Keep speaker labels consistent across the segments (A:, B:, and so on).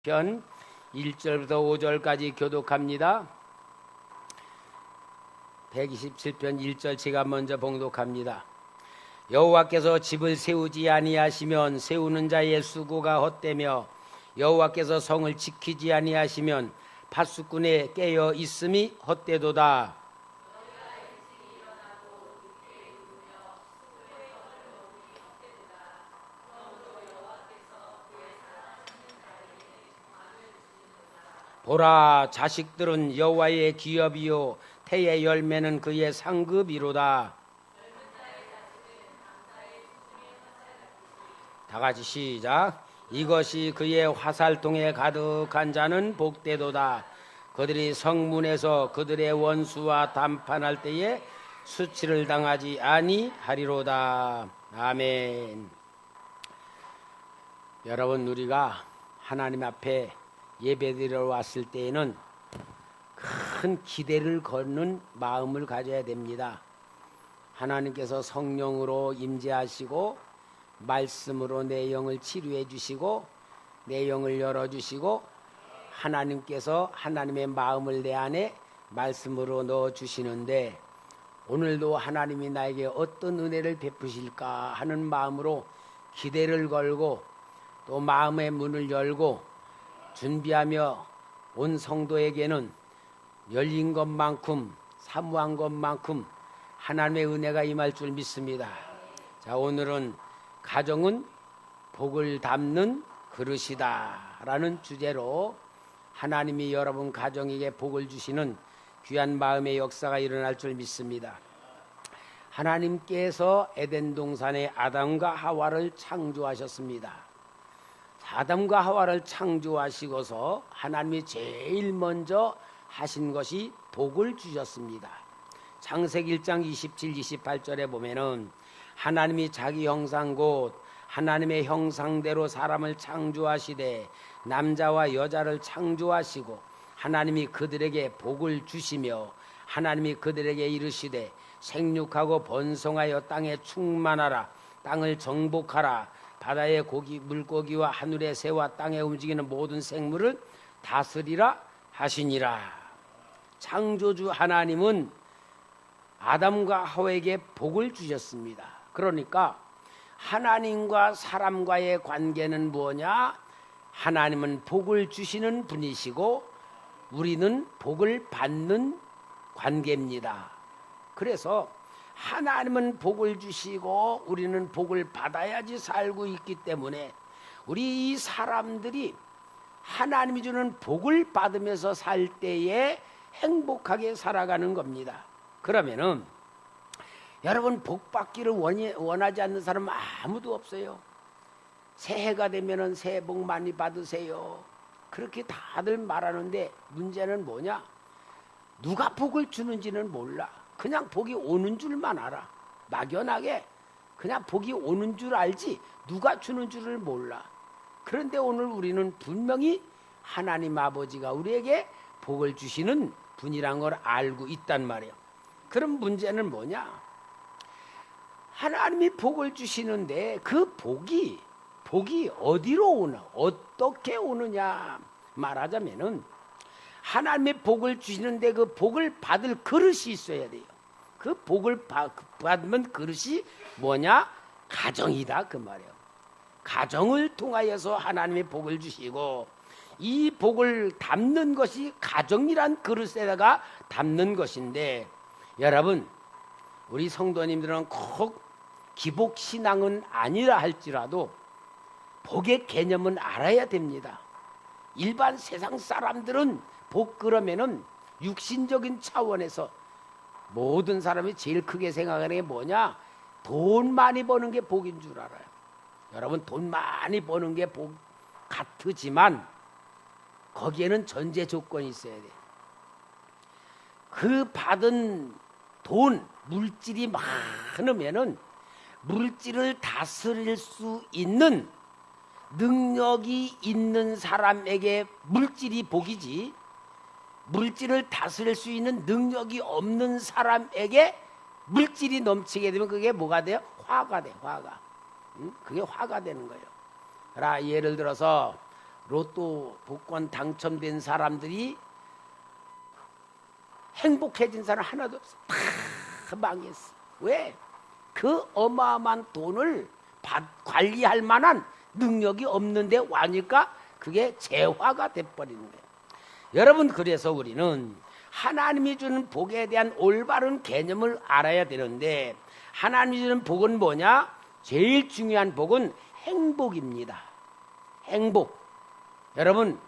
A: 편 1절부터 5절까지 교독합니다. 127편 1절 제가 먼저 봉독합니다. 여호와께서 집을 세우지 아니하시면 세우는 자의 수고가 헛되며 여호와께서 성을 지키지 아니하시면 파수꾼의 깨어 있음이 헛되도다. 보라, 자식들은 여호와의 기업이요 태의 열매는 그의 상급이로다. 다같이 시작. 이것이 그의 화살통에 가득한 자는 복되도다. 그들이 성문에서 그들의 원수와 담판할 때에 수치를 당하지 아니하리로다. 아멘. 여러분, 우리가 하나님 앞에 예배드리러 왔을 때에는 큰 기대를 걷는 마음을 가져야 됩니다. 하나님께서 성령으로 임재하시고 말씀으로 내 영을 치료해 주시고 내 영을 열어주시고 하나님께서 하나님의 마음을 내 안에 말씀으로 넣어주시는데, 오늘도 하나님이 나에게 어떤 은혜를 베푸실까 하는 마음으로 기대를 걸고 또 마음의 문을 열고 준비하며 온 성도에게는 열린 것만큼 사모한 것만큼 하나님의 은혜가 임할 줄 믿습니다. 자, 오늘은 가정은 복을 담는 그릇이다 라는 주제로 하나님이 여러분 가정에게 복을 주시는 귀한 마음의 역사가 일어날 줄 믿습니다. 하나님께서 에덴 동산에 아담과 하와를 창조하셨습니다. 아담과 하와를 창조하시고서 하나님이 제일 먼저 하신 것이 복을 주셨습니다. 창세기 1장 27, 28절에 보면은 하나님이 자기 형상 곧 하나님의 형상대로 사람을 창조하시되 남자와 여자를 창조하시고 하나님이 그들에게 복을 주시며 하나님이 그들에게 이르시되 생육하고 번성하여 땅에 충만하라, 땅을 정복하라, 바다의 고기 물고기와 하늘의 새와 땅에 움직이는 모든 생물을 다스리라 하시니라. 창조주 하나님은 아담과 하와에게 복을 주셨습니다. 그러니까 하나님과 사람과의 관계는 뭐냐? 하나님은 복을 주시는 분이시고 우리는 복을 받는 관계입니다. 그래서 하나님은 복을 주시고 우리는 복을 받아야지 살고 있기 때문에 우리 이 사람들이 하나님이 주는 복을 받으면서 살 때에 행복하게 살아가는 겁니다. 그러면은 여러분, 복 받기를 원하지 않는 사람 아무도 없어요. 새해가 되면은 새해 복 많이 받으세요, 그렇게 다들 말하는데 문제는 뭐냐? 누가 복을 주는지는 몰라. 그냥 복이 오는 줄만 알아. 막연하게 그냥 복이 오는 줄 알지 누가 주는 줄을 몰라. 그런데 오늘 우리는 분명히 하나님 아버지가 우리에게 복을 주시는 분이란 걸 알고 있단 말이에요. 그럼 문제는 뭐냐? 하나님이 복을 주시는데 그 복이 어디로 오나, 어떻게 오느냐 말하자면은 하나님의 복을 주시는데 그 복을 받을 그릇이 있어야 돼요. 그 복을 받으면 그릇이 뭐냐? 가정이다 그 말이에요. 가정을 통하여서 하나님의 복을 주시고 이 복을 담는 것이 가정이란 그릇에다가 담는 것인데, 여러분, 우리 성도님들은 꼭 기복신앙은 아니라 할지라도 복의 개념은 알아야 됩니다. 일반 세상 사람들은 복 그러면은 육신적인 차원에서 모든 사람이 제일 크게 생각하는 게 뭐냐? 돈 많이 버는 게 복인 줄 알아요. 여러분, 돈 많이 버는 게 복 같지만 거기에는 전제 조건이 있어야 돼요. 그 받은 돈, 물질이 많으면은 물질을 다스릴 수 있는 능력이 있는 사람에게 물질이 복이지, 물질을 다스릴 수 있는 능력이 없는 사람에게 물질이 넘치게 되면 그게 뭐가 돼요? 화가 돼, 화가. 그게 화가 되는 거예요. 예를 들어서 로또 복권 당첨된 사람들이 행복해진 사람 하나도 없어. 다 망했어. 왜? 그 어마어마한 돈을 관리할 만한 능력이 없는데 와니까 그게 재화가 돼버리는 거예요. 여러분, 그래서 우리는 하나님이 주는 복에 대한 올바른 개념을 알아야 되는데, 하나님이 주는 복은 뭐냐? 제일 중요한 복은 행복입니다. 행복. 여러분,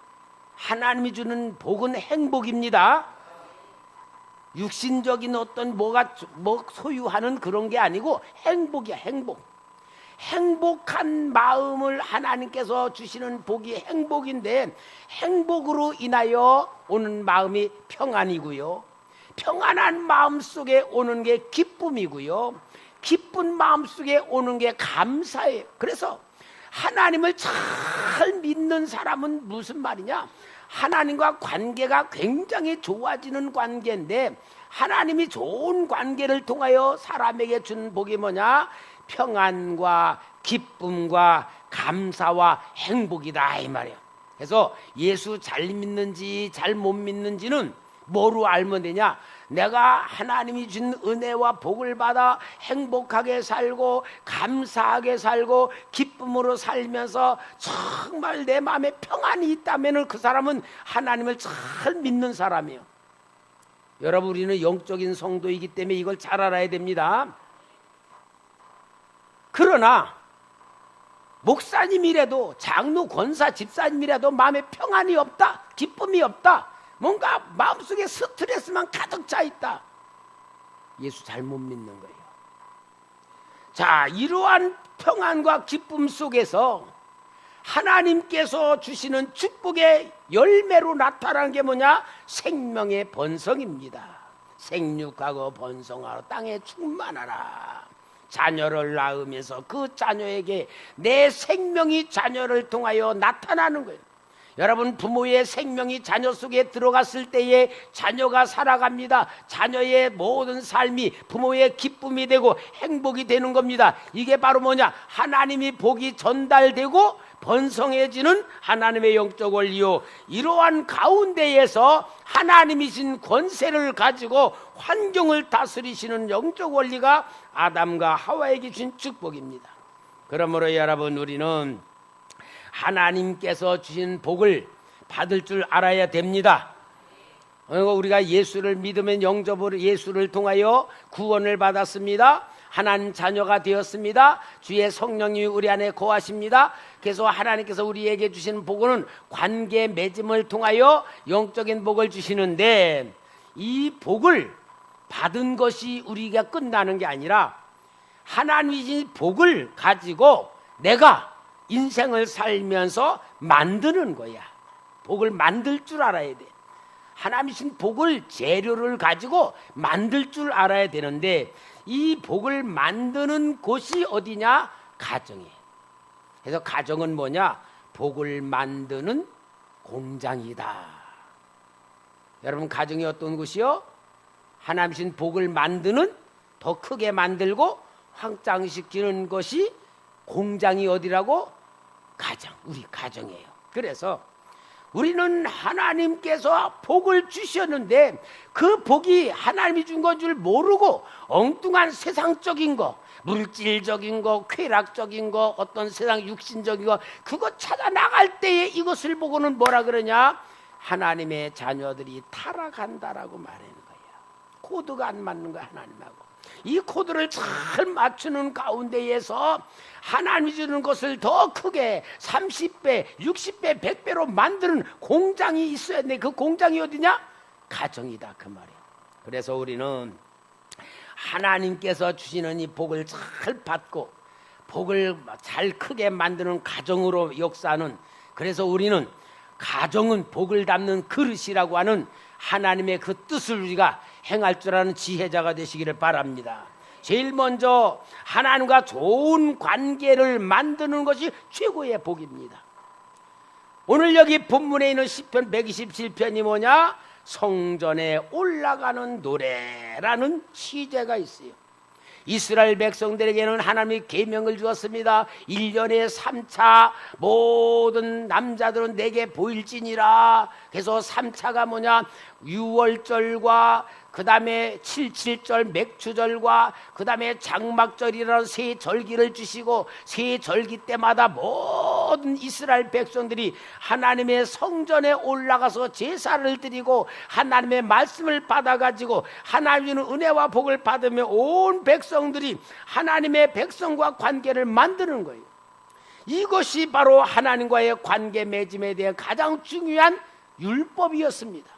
A: 하나님이 주는 복은 행복입니다. 육신적인 어떤 뭐 소유하는 그런 게 아니고 행복이야. 행복한 마음을 하나님께서 주시는 복이 행복인데, 행복으로 인하여 오는 마음이 평안이고요, 평안한 마음 속에 오는 게 기쁨이고요, 기쁜 마음 속에 오는 게 감사예요. 그래서 하나님을 잘 믿는 사람은 무슨 말이냐? 하나님과 관계가 굉장히 좋아지는 관계인데, 하나님이 좋은 관계를 통하여 사람에게 주는 복이 뭐냐? 평안과 기쁨과 감사와 행복이다, 이 말이야. 그래서 예수 잘 믿는지 잘 못 믿는지는 뭐로 알면 되냐? 내가 하나님이 준 은혜와 복을 받아 행복하게 살고 감사하게 살고 기쁨으로 살면서 정말 내 마음에 평안이 있다면 그 사람은 하나님을 잘 믿는 사람이에요. 여러분, 우리는 영적인 성도이기 때문에 이걸 잘 알아야 됩니다. 그러나 목사님이라도 장로 권사 집사님이라도 마음에 평안이 없다, 기쁨이 없다, 뭔가 마음속에 스트레스만 가득 차 있다, 예수 잘못 믿는 거예요. 자, 이러한 평안과 기쁨 속에서 하나님께서 주시는 축복의 열매로 나타나는 게 뭐냐? 생명의 번성입니다. 생육하고 번성하러 땅에 충만하라. 자녀를 낳으면서 그 자녀에게 내 생명이 자녀를 통하여 나타나는 거예요. 여러분, 부모의 생명이 자녀 속에 들어갔을 때에 자녀가 살아갑니다. 자녀의 모든 삶이 부모의 기쁨이 되고 행복이 되는 겁니다. 이게 바로 뭐냐? 하나님이 복이 전달되고 번성해지는 하나님의 영적 원리요, 이러한 가운데에서 하나님이 신 권세를 가지고 환경을 다스리시는 영적 원리가 아담과 하와에게 준 축복입니다. 그러므로 여러분, 우리는 하나님께서 주신 복을 받을 줄 알아야 됩니다. 우리가 예수를 믿으면 영접으로 예수를 통하여 구원을 받았습니다. 하나님 자녀가 되었습니다. 주의 성령이 우리 안에 거하십니다. 그래서 하나님께서 우리에게 주시는 복은 관계 맺음을 통하여 영적인 복을 주시는데, 이 복을 받은 것이 우리가 끝나는 게 아니라 하나님이 주신 복을 가지고 내가 인생을 살면서 만드는 거야. 복을 만들 줄 알아야 돼. 하나님이 주신 복을, 재료를 가지고 만들 줄 알아야 되는데, 이 복을 만드는 곳이 어디냐? 가정이에요. 그래서 가정은 뭐냐? 복을 만드는 공장이다. 여러분, 가정이 어떤 곳이요? 하나님 주신 복을 만드는, 더 크게 만들고 확장시키는 것이 공장이 어디라고? 가정, 우리 가정이에요. 그래서 우리는 하나님께서 복을 주셨는데 그 복이 하나님이 준 건 줄 모르고 엉뚱한 세상적인 거, 물질적인 거, 쾌락적인 거, 어떤 세상 육신적인 거, 그거 찾아 나갈 때에 이것을 보고는 뭐라 그러냐? 하나님의 자녀들이 타락한다라고 말하는 거예요. 코드가 안 맞는 거야, 하나님하고. 이 코드를 잘 맞추는 가운데에서 하나님이 주는 것을 더 크게 30배, 60배, 100배로 만드는 공장이 있어야 돼. 그 공장이 어디냐? 가정이다, 그 말이야. 그래서 우리는 하나님께서 주시는 이 복을 잘 받고 복을 잘 크게 만드는 가정으로 역사하는, 그래서 우리는 가정은 복을 담는 그릇이라고 하는 하나님의 그 뜻을 우리가 행할 줄 아는 지혜자가 되시기를 바랍니다. 제일 먼저 하나님과 좋은 관계를 만드는 것이 최고의 복입니다. 오늘 여기 본문에 있는 시편 127편이 뭐냐? 성전에 올라가는 노래라는 시제가 있어요. 이스라엘 백성들에게는 하나님이 계명을 주었습니다. 1년에 3차 모든 남자들은 내게 보일지니라. 그래서 3차가 뭐냐? 6월절과 그 다음에 77절 맥추절과 그 다음에 장막절이라는 세 절기를 주시고, 세 절기 때마다 모든 이스라엘 백성들이 하나님의 성전에 올라가서 제사를 드리고 하나님의 말씀을 받아가지고 하나님의 은혜와 복을 받으며 온 백성들이 하나님의 백성과 관계를 만드는 거예요. 이것이 바로 하나님과의 관계 맺음에 대한 가장 중요한 율법이었습니다.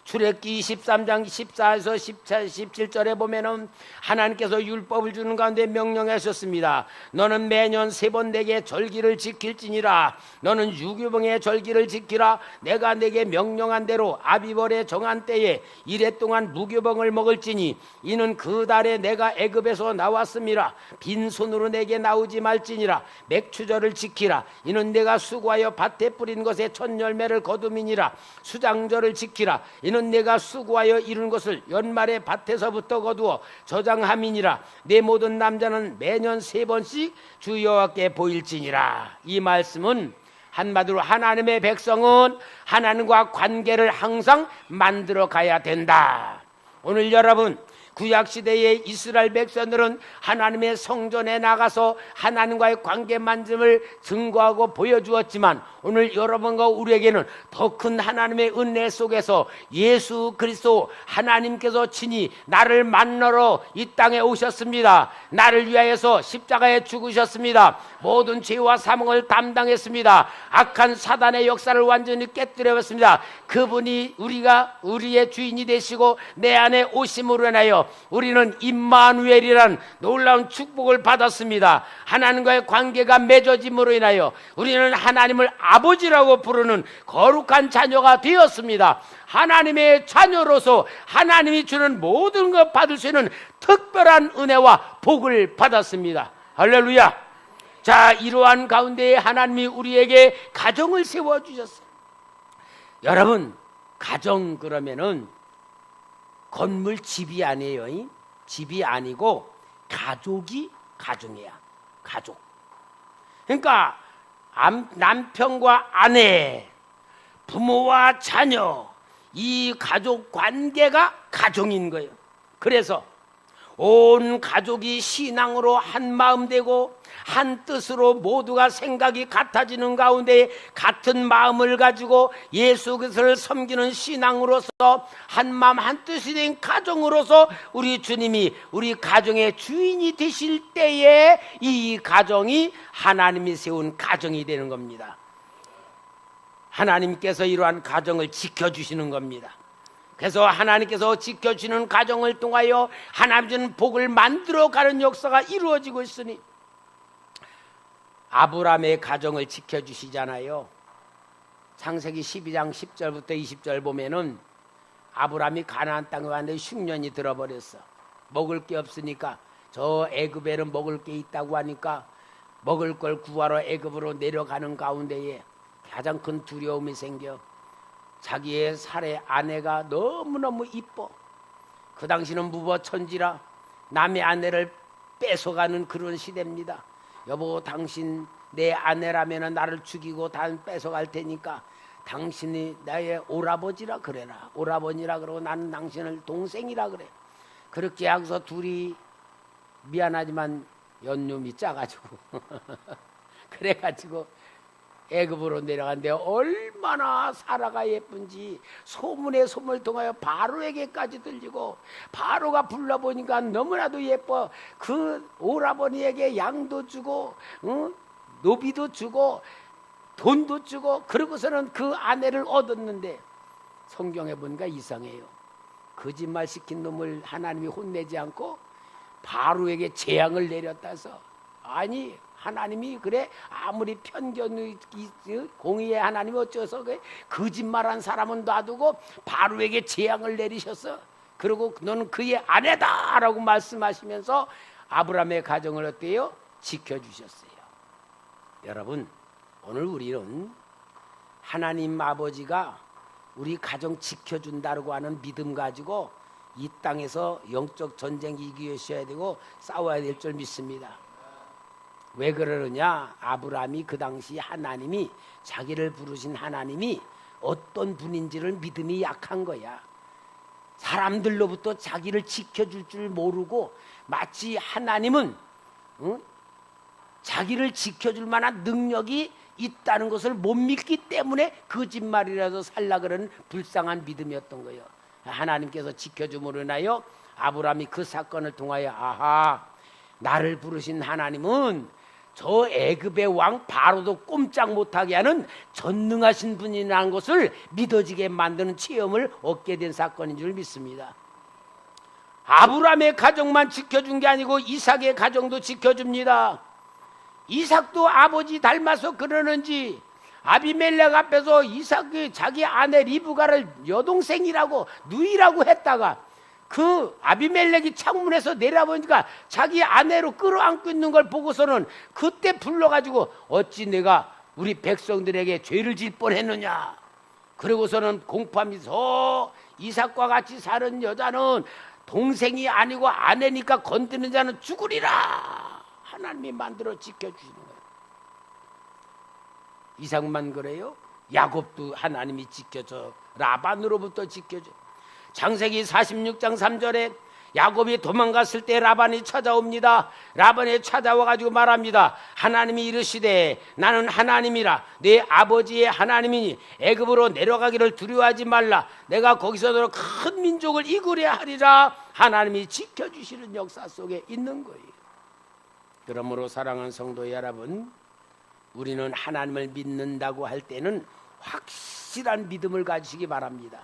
A: 출애굽기 23장 14에서 17절에 보면은 하나님께서 율법을 주는 가운데 명령하셨습니다. 너는 매년 3번 내게 절기를 지킬지니라. 너는 유교병의 절기를 지키라. 내가 내게 명령한 대로 아비벌의 정한 때에 이래 동안 무교병을 먹을지니 이는 그 달에 내가 애굽에서 나왔음이라. 빈손으로 내게 나오지 말지니라. 맥추절을 지키라. 이는 내가 수고하여 밭에 뿌린 것에 첫 열매를 거둠이니라. 수장절을 지키라. 이는 내가 수고하여 이룬 것을 연말에 밭에서부터 거두어 저장함이니라. 내 모든 남자는 매년 3번씩 주 여호와께 보일지니라. 이 말씀은 한마디로 하나님의 백성은 하나님과 관계를 항상 만들어 가야 된다. 오늘 여러분, 구약시대의 이스라엘 백성들은 하나님의 성전에 나가서 하나님과의 관계 만듦을 증거하고 보여주었지만, 오늘 여러분과 우리에게는 더 큰 하나님의 은혜 속에서 예수 그리스도 하나님께서 친히 나를 만나러 이 땅에 오셨습니다. 나를 위하여서 십자가에 죽으셨습니다. 모든 죄와 사망을 담당했습니다. 악한 사단의 역사를 완전히 깨뜨려봤습니다. 그분이 우리의 주인이 되시고 내 안에 오심으로 인하여 우리는 임마누엘이란 놀라운 축복을 받았습니다. 하나님과의 관계가 맺어짐으로 인하여 우리는 하나님을 아버지라고 부르는 거룩한 자녀가 되었습니다. 하나님의 자녀로서 하나님이 주는 모든 것 받을 수 있는 특별한 은혜와 복을 받았습니다. 할렐루야. 자, 이러한 가운데에 하나님이 우리에게 가정을 세워주셨어요. 여러분, 가정 그러면은 건물 집이 아니에요. 집이 아니고 가족이 가정이야. 가족. 그러니까 남편과 아내, 부모와 자녀, 이 가족 관계가 가정인 거예요. 그래서 온 가족이 신앙으로 한 마음 되고 한 뜻으로 모두가 생각이 같아지는 가운데 같은 마음을 가지고 예수 그리스도를 섬기는 신앙으로서 한 마음 한 뜻이 된 가정으로서 우리 주님이 우리 가정의 주인이 되실 때에 이 가정이 하나님이 세운 가정이 되는 겁니다. 하나님께서 이러한 가정을 지켜주시는 겁니다. 그래서 하나님께서 지켜주시는 가정을 통하여 하나님 주는 복을 만들어가는 역사가 이루어지고 있으니, 아브라함의 가정을 지켜주시잖아요. 창세기 12장 10절부터 20절 보면은 아브라함이 가나안 땅에 왔는데 흉년이 들어버렸어. 먹을 게 없으니까, 저 애굽에는 먹을 게 있다고 하니까 먹을 걸 구하러 애굽으로 내려가는 가운데에 가장 큰 두려움이 생겨. 자기의 살해 아내가 너무너무 이뻐. 그 당시는 무버천지라 남의 아내를 뺏어가는 그런 시대입니다. 여보, 당신 내 아내라면 나를 죽이고 다 뺏어갈 테니까 당신이 나의 오라버지라 그래라. 오라버니라 그러고 나는 당신을 동생이라 그래. 그렇게 하고서 둘이 미안하지만 연륜이 짜가지고 그래가지고 애굽으로 내려갔는데 얼마나 사라가 예쁜지 소문에 소문을 통하여 바로에게까지 들리고, 바로가 불러보니까 너무나도 예뻐. 그 오라버니에게 양도 주고 노비도 주고 돈도 주고, 그러고서는 그 아내를 얻었는데 성경에 보니까 이상해요. 거짓말 시킨 놈을 하나님이 혼내지 않고 바로에게 재앙을 내렸다 해서, 아니 하나님이 그래 아무리 편견이 공의의 하나님이 어째서 거짓말한 사람은 놔두고 바로에게 재앙을 내리셨어. 그리고 너는 그의 아내다라고 말씀하시면서 아브라함의 가정을 어때요? 지켜주셨어요. 여러분, 오늘 우리는 하나님 아버지가 우리 가정 지켜준다고 하는 믿음 가지고 이 땅에서 영적 전쟁 이기셔야 되고 싸워야 될 줄 믿습니다. 왜 그러느냐? 아브라함이 그 당시 하나님이 자기를 부르신 하나님이 어떤 분인지를 믿음이 약한 거야. 사람들로부터 자기를 지켜줄 줄 모르고 마치 하나님은 자기를 지켜줄 만한 능력이 있다는 것을 못 믿기 때문에 거짓말이라도 살라 그러는 불쌍한 믿음이었던 거예요. 하나님께서 지켜줌으로 인하여 아브라함이 그 사건을 통하여 아하, 나를 부르신 하나님은 저 애굽의 왕 바로도 꼼짝 못하게 하는 전능하신 분이라는 것을 믿어지게 만드는 체험을 얻게 된 사건인 줄 믿습니다. 아브라함의 가정만 지켜준 게 아니고 이삭의 가정도 지켜줍니다. 이삭도 아버지 닮아서 그러는지 아비멜렉 앞에서 이삭이 자기 아내 리브가를 여동생이라고 누이라고 했다가 그 아비멜렉이 창문에서 내려보니까 자기 아내로 끌어안고 있는 걸 보고서는 그때 불러가지고 어찌 내가 우리 백성들에게 죄를 질 뻔했느냐. 그러고서는 공포하면서 이삭과 같이 사는 여자는 동생이 아니고 아내니까 건드는 자는 죽으리라. 하나님이 만들어 지켜주시는 거예요. 이삭만 그래요? 야곱도 하나님이 지켜줘. 라반으로부터 지켜줘. 창세기 46장 3절에 야곱이 도망갔을 때 라반이 찾아옵니다. 라반이 찾아와가지고 말합니다. 하나님이 이르시되 나는 하나님이라 내 아버지의 하나님이니 애굽으로 내려가기를 두려워하지 말라. 내가 거기서 큰 민족을 이끌어야 하리라. 하나님이 지켜주시는 역사 속에 있는 거예요. 그러므로 사랑하는 성도 여러분, 우리는 하나님을 믿는다고 할 때는 확실한 믿음을 가지시기 바랍니다.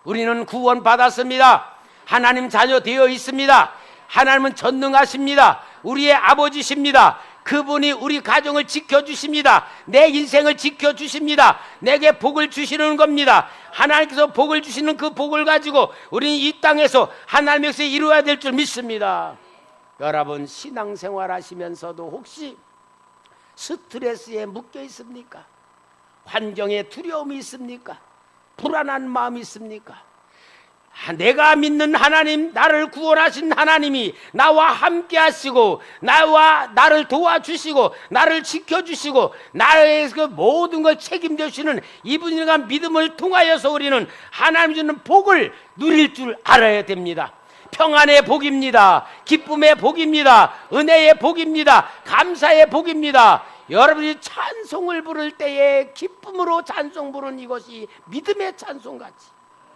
A: 우리는 구원 받았습니다. 하나님 자녀 되어 있습니다. 하나님은 전능하십니다. 우리의 아버지십니다. 그분이 우리 가정을 지켜주십니다. 내 인생을 지켜주십니다. 내게 복을 주시는 겁니다. 하나님께서 복을 주시는 그 복을 가지고 우리는 이 땅에서 하나님의 것을 이루어야 될 줄 믿습니다. 여러분, 신앙생활 하시면서도 혹시 스트레스에 묶여 있습니까? 환경에 두려움이 있습니까? 불안한 마음이 있습니까? 내가 믿는 하나님, 나를 구원하신 하나님이 나와 함께 하시고 나를 도와주시고 나를 지켜주시고 나의 그 모든 걸 책임져 주시는 이분이가 믿음을 통하여서 우리는 하나님 주는 복을 누릴 줄 알아야 됩니다. 평안의 복입니다. 기쁨의 복입니다. 은혜의 복입니다. 감사의 복입니다. 여러분이 찬송을 부를 때에 기쁨으로 찬송 부르는 이것이 믿음의 찬송같이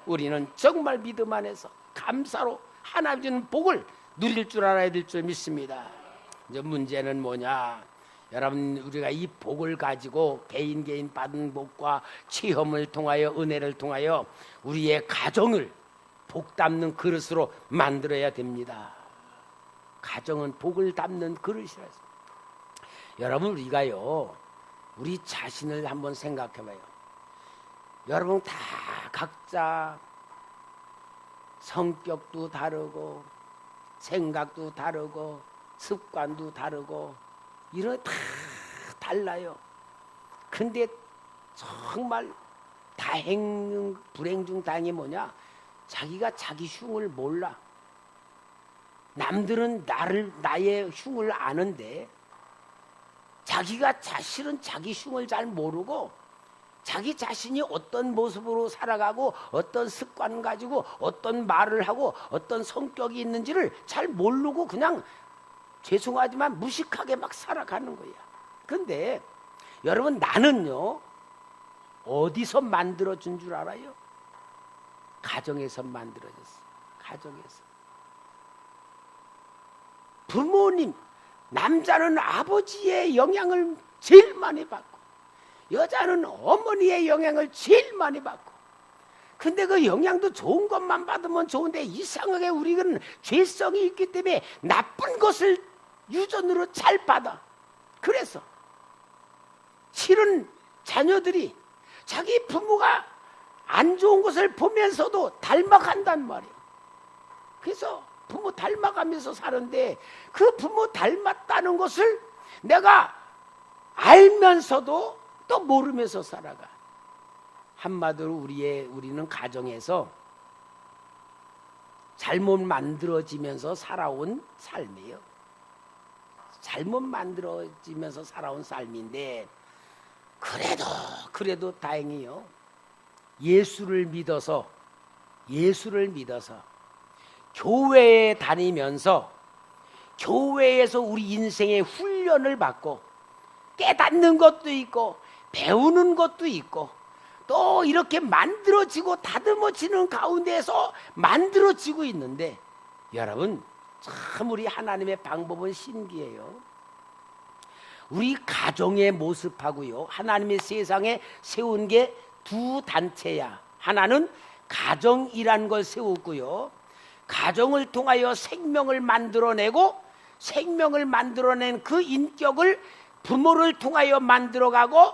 A: 우리는 정말 믿음 안에서 감사로 하나님 주는 복을 누릴 줄 알아야 될 줄 믿습니다. 이제 문제는 뭐냐? 여러분, 우리가 이 복을 가지고 개인 받은 복과 체험을 통하여 은혜를 통하여 우리의 가정을 복 담는 그릇으로 만들어야 됩니다. 가정은 복을 담는 그릇이라서. 여러분, 우리가요, 우리 자신을 한번 생각해봐요. 여러분 다 각자 성격도 다르고 생각도 다르고 습관도 다르고 이런 다 달라요. 근데 정말 불행 중 다행이 뭐냐? 자기가 자기 흉을 몰라. 남들은 나의 흉을 아는데 자기가 사실은 자기 흉을 잘 모르고 자기 자신이 어떤 모습으로 살아가고 어떤 습관 가지고 어떤 말을 하고 어떤 성격이 있는지를 잘 모르고 그냥 죄송하지만 무식하게 막 살아가는 거야. 근데 여러분, 나는요 어디서 만들어준 줄 알아요? 가정에서 만들어졌어. 가정에서. 부모님, 남자는 아버지의 영향을 제일 많이 받고 여자는 어머니의 영향을 제일 많이 받고. 근데 그 영향도 좋은 것만 받으면 좋은데 이상하게 우리는 죄성이 있기 때문에 나쁜 것을 유전으로 잘 받아. 그래서 실은 자녀들이 자기 부모가 안 좋은 것을 보면서도 닮아간단 말이에요. 그래서 부모 닮아가면서 사는데 그 부모 닮았다는 것을 내가 알면서도 또 모르면서 살아가. 한마디로 우리는 가정에서 잘못 만들어지면서 살아온 삶이에요. 잘못 만들어지면서 살아온 삶인데 그래도 다행이요. 예수를 믿어서 교회에 다니면서 교회에서 우리 인생의 훈련을 받고 깨닫는 것도 있고 배우는 것도 있고 또 이렇게 만들어지고 다듬어지는 가운데에서 만들어지고 있는데 여러분 참 우리 하나님의 방법은 신기해요. 우리 가정의 모습하고요 하나님의 세상에 세운 게 두 단체야. 하나는 가정이란 걸 세웠고요 가정을 통하여 생명을 만들어내고 생명을 만들어낸 그 인격을 부모를 통하여 만들어가고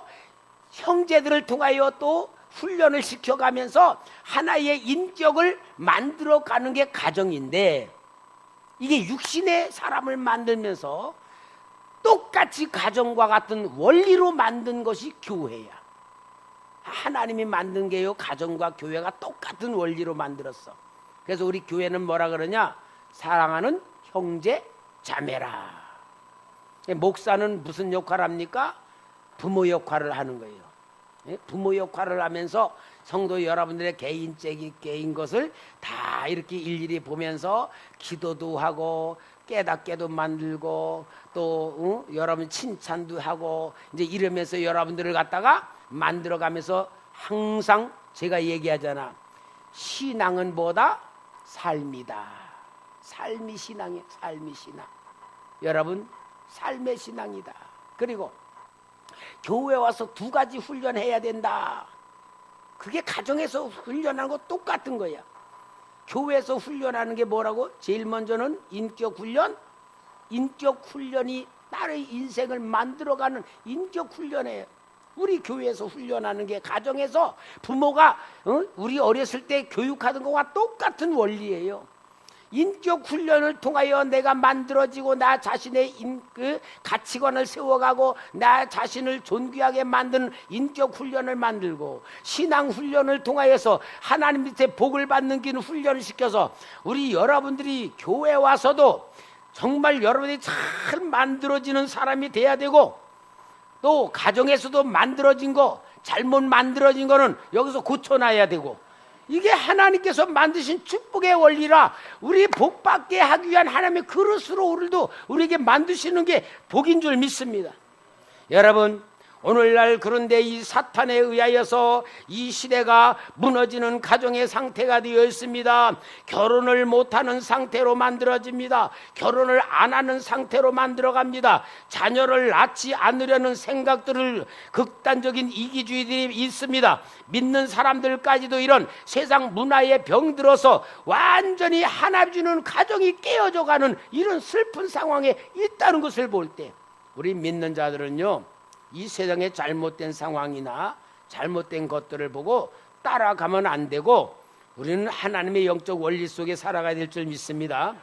A: 형제들을 통하여 또 훈련을 시켜가면서 하나의 인격을 만들어가는 게 가정인데 이게 육신의 사람을 만들면서 똑같이 가정과 같은 원리로 만든 것이 교회야. 하나님이 만든 게요 가정과 교회가 똑같은 원리로 만들었어. 그래서 우리 교회는 뭐라 그러냐? 사랑하는 형제 자매라. 목사는 무슨 역할을 합니까? 부모 역할을 하는 거예요. 부모 역할을 하면서 성도 여러분들의 개인 것을 다 이렇게 일일이 보면서 기도도 하고 깨닫게도 만들고 또 여러분 칭찬도 하고 이제 이러면서 여러분들을 갖다가 만들어가면서 항상 제가 얘기하잖아. 신앙은 뭐다? 삶이다. 삶이 신앙이에요. 삶이 신앙. 여러분 삶의 신앙이다. 그리고 교회 와서 두 가지 훈련해야 된다. 그게 가정에서 훈련하는 거 똑같은 거야. 교회에서 훈련하는 게 뭐라고? 제일 먼저는 인격 훈련. 인격 훈련이 나의 인생을 만들어가는 인격 훈련이에요. 우리 교회에서 훈련하는 게 가정에서 부모가 우리 어렸을 때 교육하던 것과 똑같은 원리예요. 인격 훈련을 통하여 내가 만들어지고 나 자신의 가치관을 세워가고 나 자신을 존귀하게 만드는 인격 훈련을 만들고 신앙 훈련을 통하여서 하나님 밑에 복을 받는 길 훈련을 시켜서 우리 여러분들이 교회 와서도 정말 여러분이 잘 만들어지는 사람이 돼야 되고 또 가정에서도 만들어진 거 잘못 만들어진 거는 여기서 고쳐놔야 되고 이게 하나님께서 만드신 축복의 원리라 우리 복받게 하기 위한 하나님의 그릇으로 오늘도 우리에게 만드시는 게 복인 줄 믿습니다. 여러분 오늘날 그런데 이 사탄에 의하여서 이 시대가 무너지는 가정의 상태가 되어 있습니다. 결혼을 못하는 상태로 만들어집니다. 결혼을 안 하는 상태로 만들어갑니다. 자녀를 낳지 않으려는 생각들을 극단적인 이기주의들이 있습니다. 믿는 사람들까지도 이런 세상 문화에 병들어서 완전히 하나 주는 가정이 깨어져가는 이런 슬픈 상황에 있다는 것을 볼 때 우리 믿는 자들은요 이 세상의 잘못된 상황이나 잘못된 것들을 보고 따라가면 안 되고 우리는 하나님의 영적 원리 속에 살아가야 될 줄 믿습니다.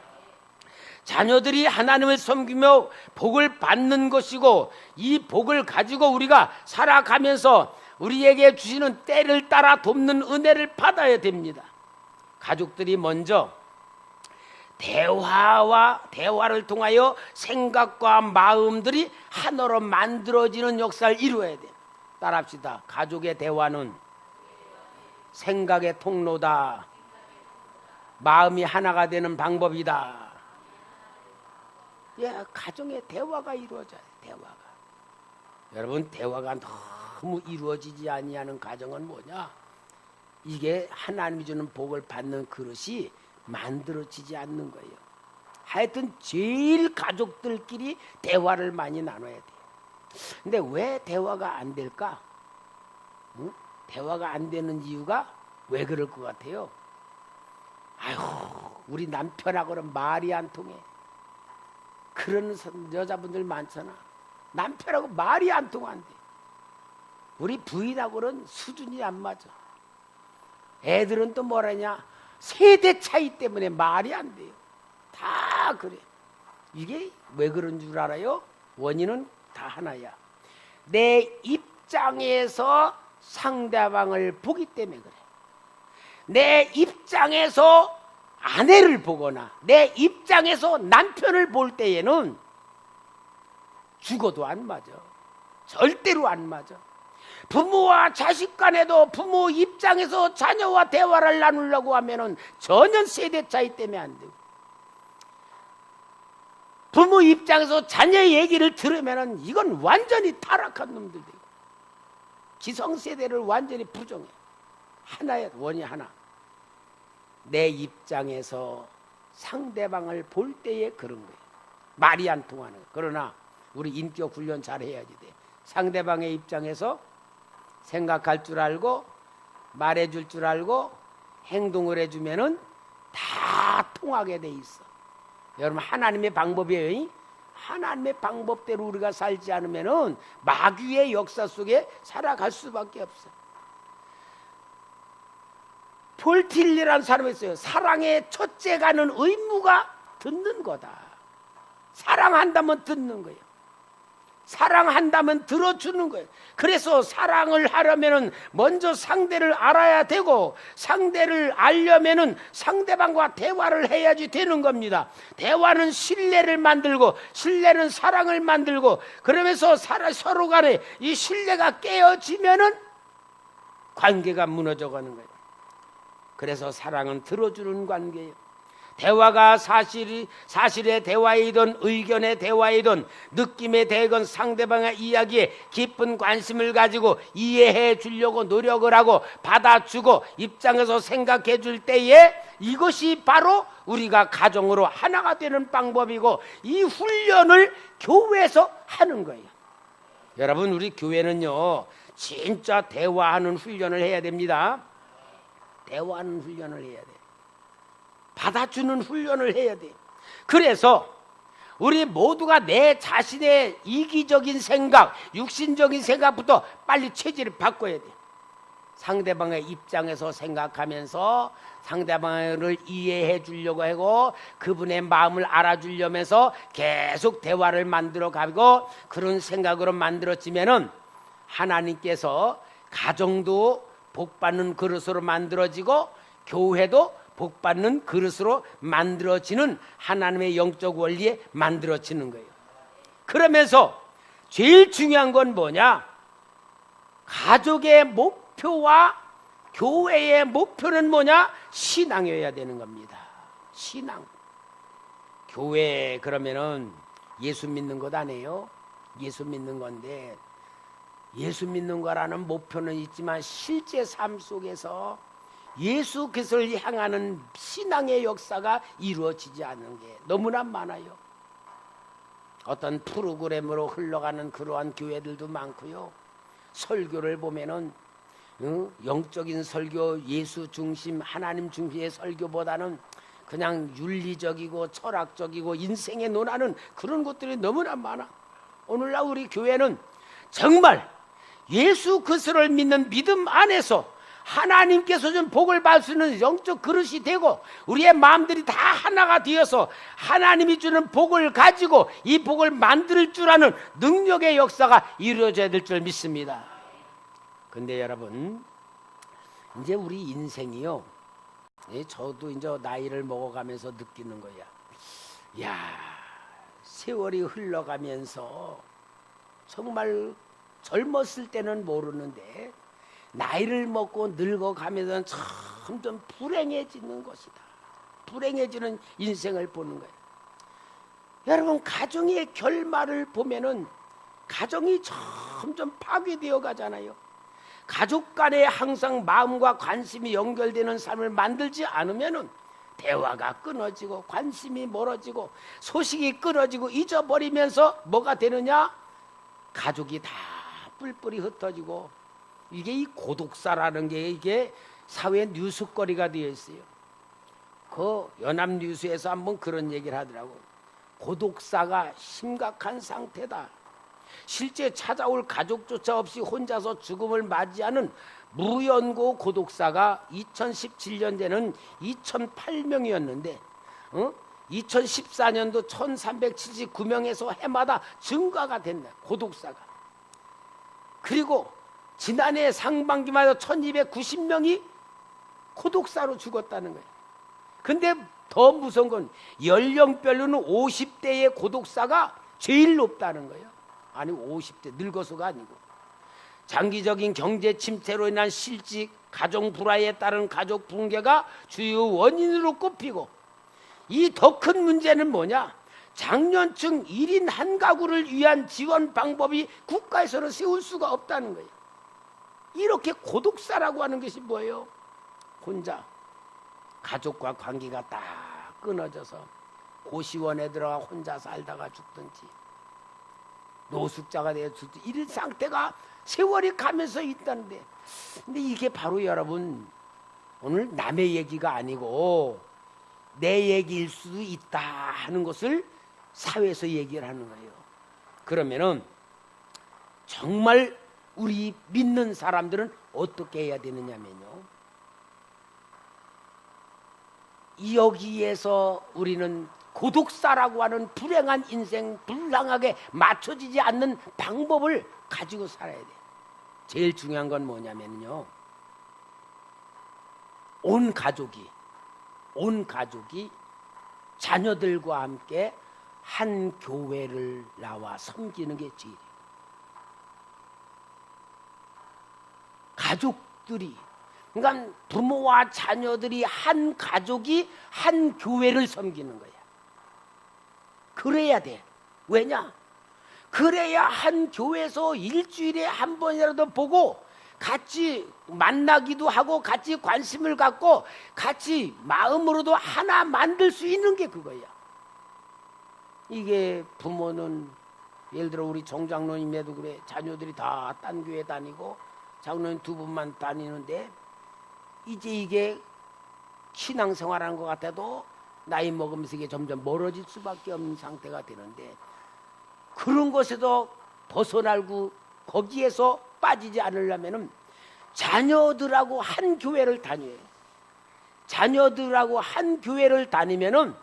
A: 자녀들이 하나님을 섬기며 복을 받는 것이고 이 복을 가지고 우리가 살아가면서 우리에게 주시는 때를 따라 돕는 은혜를 받아야 됩니다. 가족들이 먼저 대화를 통하여 생각과 마음들이 하나로 만들어지는 역사를 이루어야 돼요. 따라합시다. 가족의 대화는 생각의 통로다. 마음이 하나가 되는 방법이다. 가정의 대화가 이루어져야 돼요. 대화가. 여러분 대화가 너무 이루어지지 아니하는 가정은 뭐냐? 이게 하나님이 주는 복을 받는 그릇이 만들어지지 않는 거예요. 하여튼 제일 가족들끼리 대화를 많이 나눠야 돼요. 근데 왜 대화가 안 될까? 대화가 안 되는 이유가 왜 그럴 것 같아요? 우리 남편하고는 말이 안 통해. 그런 여자분들 많잖아. 남편하고 말이 안 통한대. 우리 부인하고는 수준이 안 맞아. 애들은 또 뭐라냐? 세대 차이 때문에 말이 안 돼요. 다 그래. 이게 왜 그런 줄 알아요? 원인은 다 하나야. 내 입장에서 상대방을 보기 때문에 그래. 내 입장에서 아내를 보거나 내 입장에서 남편을 볼 때에는 죽어도 안 맞아. 절대로 안 맞아. 부모와 자식 간에도 부모 입장에서 자녀와 대화를 나누려고 하면은 전혀 세대 차이 때문에 안 되고, 부모 입장에서 자녀의 얘기를 들으면은 이건 완전히 타락한 놈들 되고, 기성세대를 완전히 부정해. 하나의 원이 하나. 내 입장에서 상대방을 볼 때에 그런 거예요. 말이 안 통하는 거예요. 그러나 우리 인격 훈련 잘 해야지 돼. 상대방의 입장에서 생각할 줄 알고 말해줄 줄 알고 행동을 해주면은 다 통하게 돼 있어. 여러분, 하나님의 방법이에요. 하나님의 방법대로 우리가 살지 않으면은 마귀의 역사 속에 살아갈 수밖에 없어. 폴틸리라는 사람이 있어요. 사랑의 첫째가는 의무가 듣는 거다. 사랑한다면 듣는 거예요. 사랑한다면 들어주는 거예요. 그래서 사랑을 하려면은 먼저 상대를 알아야 되고, 상대를 알려면은 상대방과 대화를 해야지 되는 겁니다. 대화는 신뢰를 만들고, 신뢰는 사랑을 만들고, 그러면서 서로 간에 이 신뢰가 깨어지면은 관계가 무너져 가는 거예요. 그래서 사랑은 들어주는 관계예요. 대화가 사실의 대화이든 의견의 대화이든 느낌의 대건 상대방의 이야기에 깊은 관심을 가지고 이해해 주려고 노력을 하고 받아주고 입장에서 생각해 줄 때에 이것이 바로 우리가 가정으로 하나가 되는 방법이고, 이 훈련을 교회에서 하는 거예요. 여러분, 우리 교회는요 진짜 대화하는 훈련을 해야 됩니다. 대화하는 훈련을 해야 돼. 받아주는 훈련을 해야 돼. 그래서 우리 모두가 내 자신의 이기적인 생각, 육신적인 생각부터 빨리 체질을 바꿔야 돼. 상대방의 입장에서 생각하면서 상대방을 이해해 주려고 하고 그분의 마음을 알아주려면서 계속 대화를 만들어 가고, 그런 생각으로 만들어지면은 하나님께서 가정도 복받는 그릇으로 만들어지고 교회도 복받는 그릇으로 만들어지는 하나님의 영적 원리에 만들어지는 거예요. 그러면서 제일 중요한 건 뭐냐? 가족의 목표와 교회의 목표는 뭐냐? 신앙이어야 되는 겁니다. 신앙. 교회 그러면은 예수 믿는 것 아니에요? 예수 믿는 건데, 예수 믿는 거라는 목표는 있지만 실제 삶 속에서 예수 그리스도를 향하는 신앙의 역사가 이루어지지 않는 게 너무나 많아요. 어떤 프로그램으로 흘러가는 그러한 교회들도 많고요. 설교를 보면은 영적인 설교, 예수 중심, 하나님 중심의 설교보다는 그냥 윤리적이고 철학적이고 인생에 논하는 그런 것들이 너무나 많아. 오늘날 우리 교회는 정말 예수 그리스도를 믿는 믿음 안에서 하나님께서 준 복을 받을 수 있는 영적 그릇이 되고, 우리의 마음들이 다 하나가 되어서 하나님이 주는 복을 가지고 이 복을 만들 줄 아는 능력의 역사가 이루어져야 될 줄 믿습니다. 근데 여러분, 이제 우리 인생이요, 저도 이제 나이를 먹어가면서 느끼는 거야. 야, 세월이 흘러가면서 정말 젊었을 때는 모르는데 나이를 먹고 늙어가면서 점점 불행해지는 것이다. 불행해지는 인생을 보는 거예요. 여러분, 가정의 결말을 보면은 가정이 점점 파괴되어 가잖아요. 가족 간에 항상 마음과 관심이 연결되는 삶을 만들지 않으면은 대화가 끊어지고 관심이 멀어지고 소식이 끊어지고 잊어버리면서 뭐가 되느냐? 가족이 다 뿔뿔이 흩어지고, 이게 이 고독사라는 게 이게 사회 뉴스거리가 되어 있어요. 그 연합뉴스에서 한번 그런 얘기를 하더라고. 고독사가 심각한 상태다. 실제 찾아올 가족조차 없이 혼자서 죽음을 맞이하는 무연고 고독사가 2017년에는 2008명이었는데 2014년도 1379명에서 해마다 증가가 됐네, 고독사가. 그리고 지난해 상반기만 해도 1290명이 고독사로 죽었다는 거예요. 근데 더 무서운 건 연령별로는 50대의 고독사가 제일 높다는 거예요. 아니 50대 늙어서가 아니고 장기적인 경제 침체로 인한 실직, 가정 불화에 따른 가족 붕괴가 주요 원인으로 꼽히고 이 더 큰 문제는 뭐냐? 장년층 1인 한 가구를 위한 지원 방법이 국가에서는 세울 수가 없다는 거예요. 이렇게 고독사라고 하는 것이 뭐예요? 혼자 가족과 관계가 딱 끊어져서 고시원에 들어가 혼자 살다가 죽든지 노숙자가 되어 죽든지 이런 상태가 세월이 가면서 있다는데, 근데 이게 바로 여러분 오늘 남의 얘기가 아니고 내 얘기일 수도 있다 하는 것을 사회에서 얘기를 하는 거예요. 그러면은 정말 우리 믿는 사람들은 어떻게 해야 되느냐면요, 여기에서 우리는 고독사라고 하는 불행한 인생, 불량하게 맞춰지지 않는 방법을 가지고 살아야 돼요. 제일 중요한 건 뭐냐면요, 온 가족이 자녀들과 함께 한 교회를 나와 섬기는 게 제일이에요. 가족들이, 그러니까 부모와 자녀들이 한 가족이 한 교회를 섬기는 거야. 그래야 돼. 왜냐? 그래야 한 교회에서 일주일에 한 번이라도 보고 같이 만나기도 하고 같이 관심을 갖고 같이 마음으로도 하나 만들 수 있는 게 그거야. 이게 부모는 예를 들어 우리 정장로님에도 그래. 자녀들이 다 딴 교회 다니고 장로님 두 분만 다니는데 이제 이게 신앙생활하는 것 같아도 나이 먹으면서 이게 점점 멀어질 수밖에 없는 상태가 되는데, 그런 것에도 벗어나고 거기에서 빠지지 않으려면은 자녀들하고 한 교회를 다녀요. 자녀들하고 한 교회를 다니면은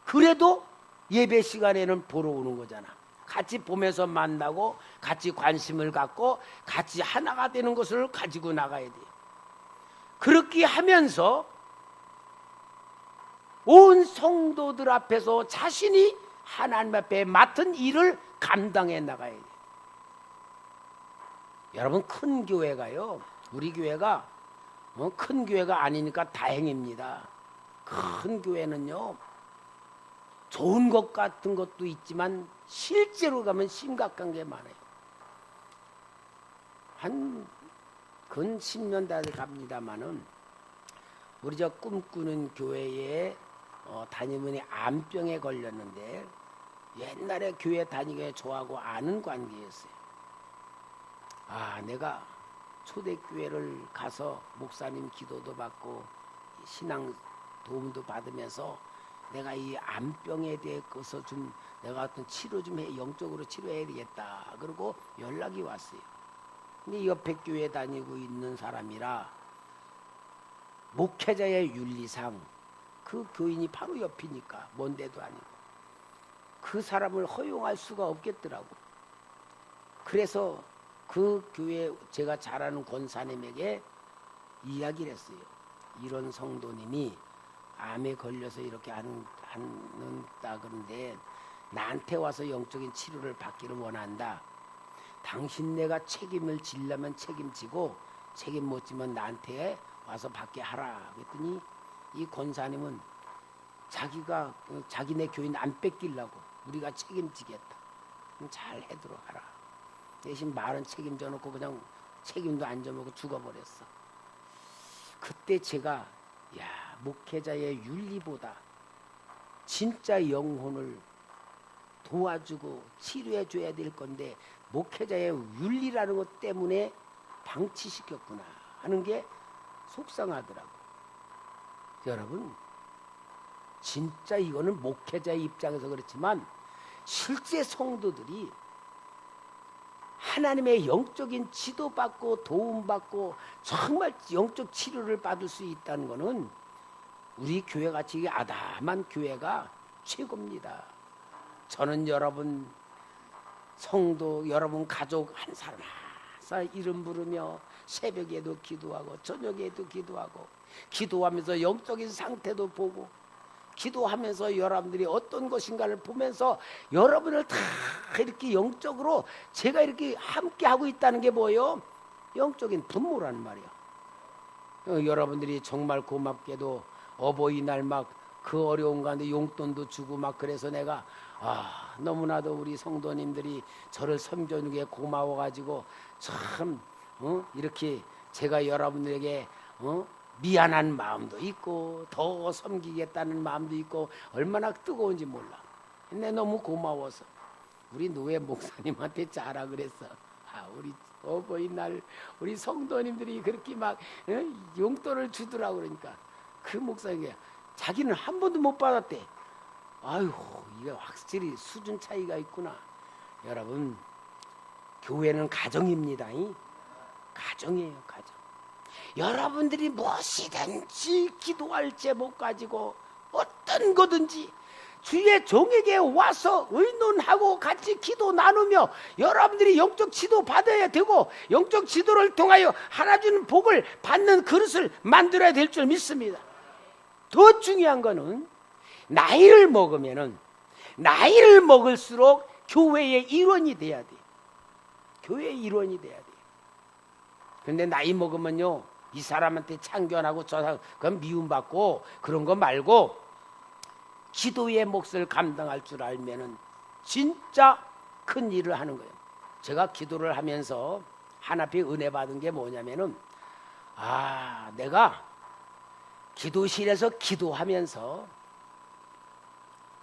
A: 그래도 예배 시간에는 보러 오는 거잖아. 같이 보면서 만나고 같이 관심을 갖고 같이 하나가 되는 것을 가지고 나가야 돼요. 그렇게 하면서 온 성도들 앞에서 자신이 하나님 앞에 맡은 일을 감당해 나가야 돼요. 여러분, 큰 교회가요, 우리 교회가 큰 교회가 아니니까 다행입니다. 큰 교회는요, 좋은 것 같은 것도 있지만 실제로 가면 심각한 게 많아요. 한 근 10년 다 갑니다마는 우리 저 꿈꾸는 교회에 담임분이 암병에 걸렸는데 옛날에 교회 다니게 좋아하고 아는 관계였어요. 아, 내가 초대교회를 가서 목사님 기도도 받고 신앙 도움도 받으면서 내가 이 암병에 대해서 좀 내가 어떤 치료 좀 해, 영적으로 치료해야 되겠다. 그리고 연락이 왔어요. 근데 옆에 교회 다니고 있는 사람이라 목회자의 윤리상 그 교인이 바로 옆이니까 먼 데도 아니고 그 사람을 허용할 수가 없겠더라고. 그래서 그 교회 제가 잘 아는 권사님에게 이야기를 했어요. 이런 성도님이 암에 걸려서 이렇게 하는다 그런데 나한테 와서 영적인 치료를 받기를 원한다. 당신네가 책임을 지려면 책임지고 책임 못 지면 나한테 와서 받게 하라. 그랬더니 이 권사님은 자기가 자기네 교인 안 뺏기려고 우리가 책임지겠다. 잘 해도록 하라. 대신 말은 책임져 놓고 그냥 책임도 안 져먹고 죽어버렸어. 그때 제가 목회자의 윤리보다 진짜 영혼을 도와주고 치료해 줘야 될 건데 목회자의 윤리라는 것 때문에 방치시켰구나 하는 게 속상하더라고. 여러분, 진짜 이거는 목회자의 입장에서 그렇지만 실제 성도들이 하나님의 영적인 지도받고 도움받고 정말 영적 치료를 받을 수 있다는 것은 우리 교회같이 아담한 교회가 최고입니다. 저는 여러분 성도, 여러분 가족 한 사람 한 사람 이름 부르며 새벽에도 기도하고 저녁에도 기도하고 기도하면서 영적인 상태도 보고 기도하면서 여러분들이 어떤 것인가를 보면서 여러분을 다 이렇게 영적으로 제가 이렇게 함께 하고 있다는 게 뭐예요? 영적인 분모라는 말이야. 여러분들이 정말 고맙게도 어버이날 막 그 어려운 가운데 용돈도 주고 막 그래서 내가 너무나도 우리 성도님들이 저를 섬겨주는 게 고마워가지고 참 이렇게 제가 여러분들에게 미안한 마음도 있고 더 섬기겠다는 마음도 있고 얼마나 뜨거운지 몰라. 근데 너무 고마워서 우리 노예 목사님한테 자라 그랬어. 우리 어버이날 우리 성도님들이 그렇게 막 용돈을 주더라고. 그러니까 그 목사님이 자기는 한 번도 못 받았대. 아유, 이게 확실히 수준 차이가 있구나. 여러분, 교회는 가정입니다. 가정이에요, 가정. 여러분들이 무엇이든지 기도할 제목 가지고 어떤 거든지 주의 종에게 와서 의논하고 같이 기도 나누며 여러분들이 영적 지도 받아야 되고 영적 지도를 통하여 하나 주는 복을 받는 그릇을 만들어야 될 줄 믿습니다. 더 중요한 거는 나이를 먹을수록 교회의 일원이 돼야 돼. 교회의 일원이 돼야 돼. 근데 나이 먹으면요, 이 사람한테 참견하고 저 사람 그건 미움받고 그런 거 말고 기도의 몫을 감당할 줄 알면은 진짜 큰 일을 하는 거예요. 제가 기도를 하면서 하나님께 은혜 받은 게 뭐냐면은 내가 기도실에서 기도하면서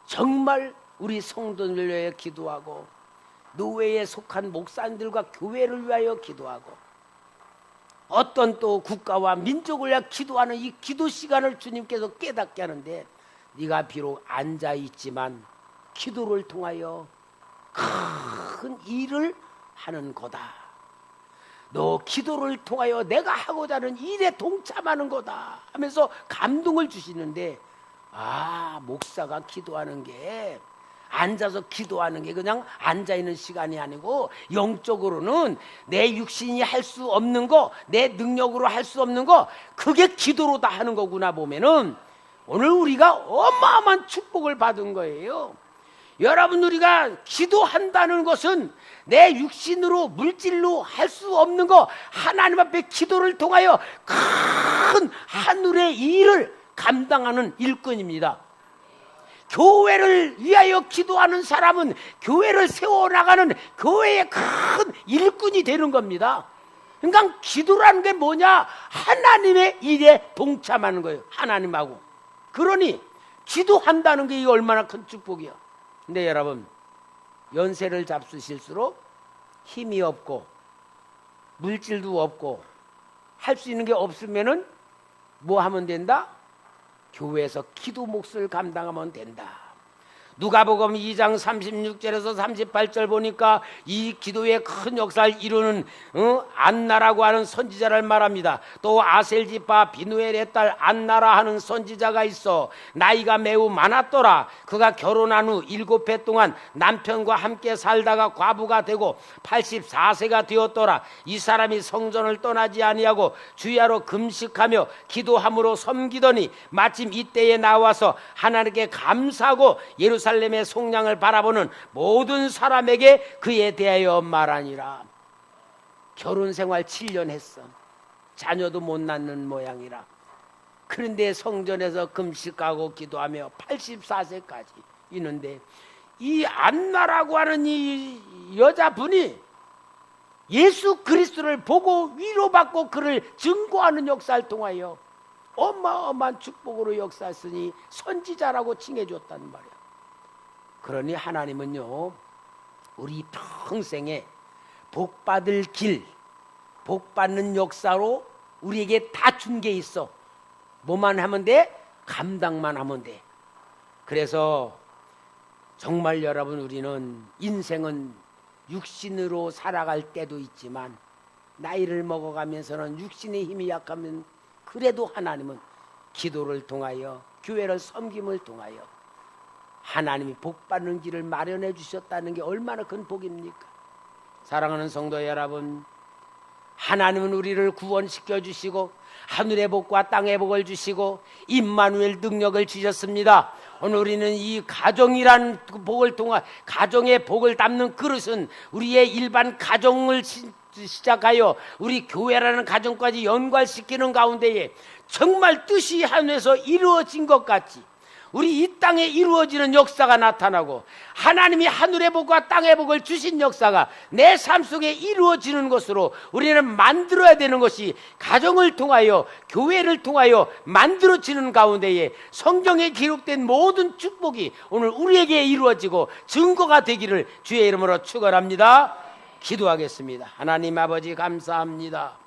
A: 정말 우리 성도들을 위해 기도하고 노예에 속한 목사님들과 교회를 위하여 기도하고 어떤 또 국가와 민족을 위해 기도하는 이 기도 시간을 주님께서 깨닫게 하는데 네가 비록 앉아있지만 기도를 통하여 큰 일을 하는 거다. 너 기도를 통하여 내가 하고자 하는 일에 동참하는 거다 하면서 감동을 주시는데 목사가 기도하는 게 앉아서 기도하는 게 그냥 앉아있는 시간이 아니고 영적으로는 내 육신이 할 수 없는 거, 내 능력으로 할 수 없는 거, 그게 기도로 다 하는 거구나 보면은 오늘 우리가 어마어마한 축복을 받은 거예요. 여러분, 우리가 기도한다는 것은 내 육신으로 물질로 할 수 없는 거 하나님 앞에 기도를 통하여 큰 하늘의 일을 감당하는 일꾼입니다. 교회를 위하여 기도하는 사람은 교회를 세워나가는 교회의 큰 일꾼이 되는 겁니다. 그러니까 기도라는 게 뭐냐? 하나님의 일에 동참하는 거예요. 하나님하고. 그러니 기도한다는 게 얼마나 큰 축복이야. 근데 여러분, 연세를 잡수실수록 힘이 없고 물질도 없고 할 수 있는 게 없으면은 뭐 하면 된다? 교회에서 기도 몫을 감당하면 된다. 누가복음 2장 36절에서 38절 보니까 이 기도의 큰 역사를 이루는 안나라고 하는 선지자를 말합니다. 또 아셀지파 비누엘의 딸 안나라 하는 선지자가 있어 나이가 매우 많았더라. 그가 결혼한 후 7해 동안 남편과 함께 살다가 과부가 되고 84세가 되었더라. 이 사람이 성전을 떠나지 아니하고 주야로 금식하며 기도함으로 섬기더니 마침 이때에 나와서 하나님께 감사하고 예루살렘의 속량을 바라보는 모든 사람에게 그에 대하여 말하니라. 결혼 생활 7년 했어. 자녀도 못 낳는 모양이라. 그런데 성전에서 금식하고 기도하며 84세까지 있는데 이 안나라고 하는 이 여자분이 예수 그리스도를 보고 위로받고 그를 증거하는 역사를 통하여 어마어마한 축복으로 역사했으니 선지자라고 칭해줬단 말이야. 그러니 하나님은요, 우리 평생에 복받을 길, 복받는 역사로 우리에게 다 준 게 있어. 뭐만 하면 돼? 감당만 하면 돼. 그래서 정말 여러분, 우리는 인생은 육신으로 살아갈 때도 있지만 나이를 먹어가면서는 육신의 힘이 약하면 그래도 하나님은 기도를 통하여 교회를 섬김을 통하여 하나님이 복받는 길을 마련해 주셨다는 게 얼마나 큰 복입니까? 사랑하는 성도 여러분, 하나님은 우리를 구원시켜 주시고 하늘의 복과 땅의 복을 주시고 임마누엘 능력을 주셨습니다. 오늘 우리는 이 가정이란 복을 통한 가정의 복을 담는 그릇은 우리의 일반 가정을 시작하여 우리 교회라는 가정까지 연관시키는 가운데에 정말 뜻이 하늘에서 이루어진 것 같이 우리 이 땅에 이루어지는 역사가 나타나고 하나님이 하늘의 복과 땅의 복을 주신 역사가 내 삶 속에 이루어지는 것으로 우리는 만들어야 되는 것이 가정을 통하여 교회를 통하여 만들어지는 가운데에 성경에 기록된 모든 축복이 오늘 우리에게 이루어지고 증거가 되기를 주의 이름으로 축원합니다. 기도하겠습니다. 하나님 아버지 감사합니다.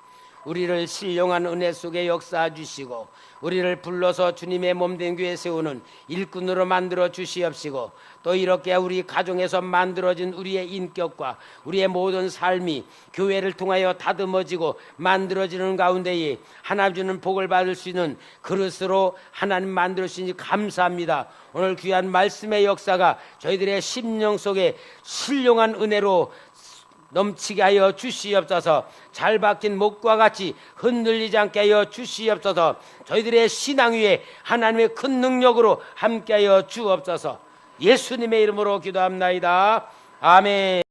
A: 우리를 신령한 은혜 속에 역사해 주시고 우리를 불러서 주님의 몸된 교회 세우는 일꾼으로 만들어 주시옵시고 또 이렇게 우리 가정에서 만들어진 우리의 인격과 우리의 모든 삶이 교회를 통하여 다듬어지고 만들어지는 가운데에 하나님 주는 복을 받을 수 있는 그릇으로 하나님 만들어 주시니 감사합니다. 오늘 귀한 말씀의 역사가 저희들의 심령 속에 신령한 은혜로 넘치게 하여 주시옵소서. 잘 박힌 목과 같이 흔들리지 않게 하여 주시옵소서. 저희들의 신앙 위에 하나님의 큰 능력으로 함께 하여 주옵소서. 예수님의 이름으로 기도합나이다. 아멘.